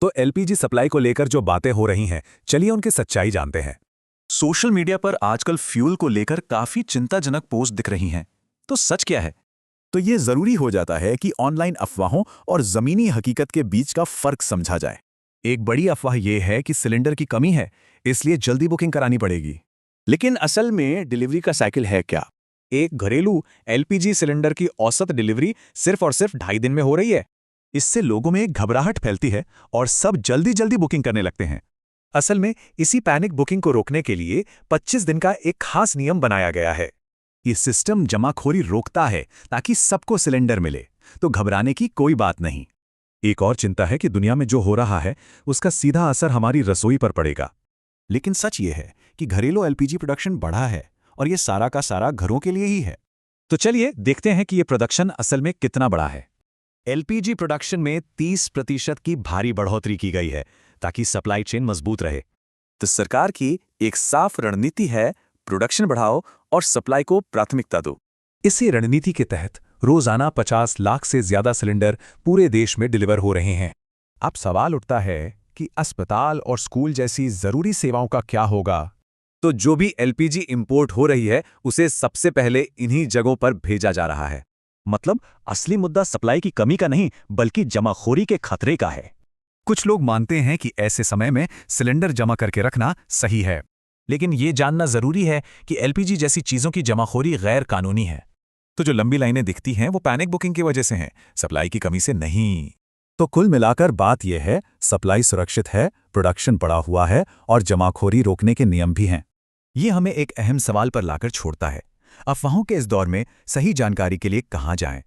तो LPG supply को लेकर जो बातें हो रही हैं, चलिए उनकी सच्चाई जानते हैं। सोशल मीडिया पर आजकल फ्यूल को लेकर काफी चिंताजनक पोस्ट दिख रही हैं। तो सच क्या है? तो ये जरूरी हो जाता है कि ऑनलाइन अफवाहों और जमीनी हकीकत के बीच का फर्क समझा जाए। एक बड़ी अफवाह यह है कि सिलेंडर की कमी है, इसलिए जल्दी बुकिंग करानी पड़ेगी। लेकिन असल में डिलीवरी का साइकिल है क्या? एक घरेलू एलपीजी सिलेंडर की औसत डिलीवरी सिर्फ और सिर्फ 2.5 दिन में हो रही है। इससे लोगों में एक घबराहट फैलती है और सब जल्दी जल्दी बुकिंग करने लगते हैं। असल में इसी पैनिक बुकिंग को रोकने के लिए 25 दिन का एक खास नियम बनाया गया है। ये सिस्टम जमाखोरी रोकता है ताकि सबको सिलेंडर मिले, तो घबराने की कोई बात नहीं। एक और चिंता है कि दुनिया में जो हो रहा है उसका सीधा असर हमारी रसोई पर पड़ेगा। लेकिन सच ये है कि घरेलू एलपीजी प्रोडक्शन बढ़ा है और ये सारा का सारा घरों के लिए ही है। तो चलिए देखते हैं कि ये प्रोडक्शन असल में कितना बड़ा है। एलपीजी प्रोडक्शन में 30% की भारी बढ़ोतरी की गई है ताकि सप्लाई चेन मजबूत रहे। तो सरकार की एक साफ रणनीति है, प्रोडक्शन बढ़ाओ और सप्लाई को प्राथमिकता दो। इसी रणनीति के तहत रोजाना 50 लाख से ज्यादा सिलेंडर पूरे देश में डिलीवर हो रहे हैं। अब सवाल उठता है कि अस्पताल और स्कूल जैसी जरूरी सेवाओं का क्या होगा? तो जो भी एलपीजी इंपोर्ट हो रही है उसे सबसे पहले इन्हीं जगहों पर भेजा जा रहा है। मतलब असली मुद्दा सप्लाई की कमी का नहीं बल्कि जमाखोरी के खतरे का है। कुछ लोग मानते हैं कि ऐसे समय में सिलेंडर जमा करके रखना सही है, लेकिन ये जानना जरूरी है कि एलपीजी जैसी चीजों की जमाखोरी गैर कानूनी है। तो जो लंबी लाइनें दिखती हैं वो पैनिक बुकिंग की वजह से हैं, सप्लाई की कमी से नहीं। तो कुल मिलाकर बात यह है, सप्लाई सुरक्षित है, प्रोडक्शन बढ़ा हुआ है और जमाखोरी रोकने के नियम भी हैं। ये हमें एक अहम सवाल पर लाकर छोड़ता है, अफवाहों के इस दौर में सही जानकारी के लिए कहाँ जाएं?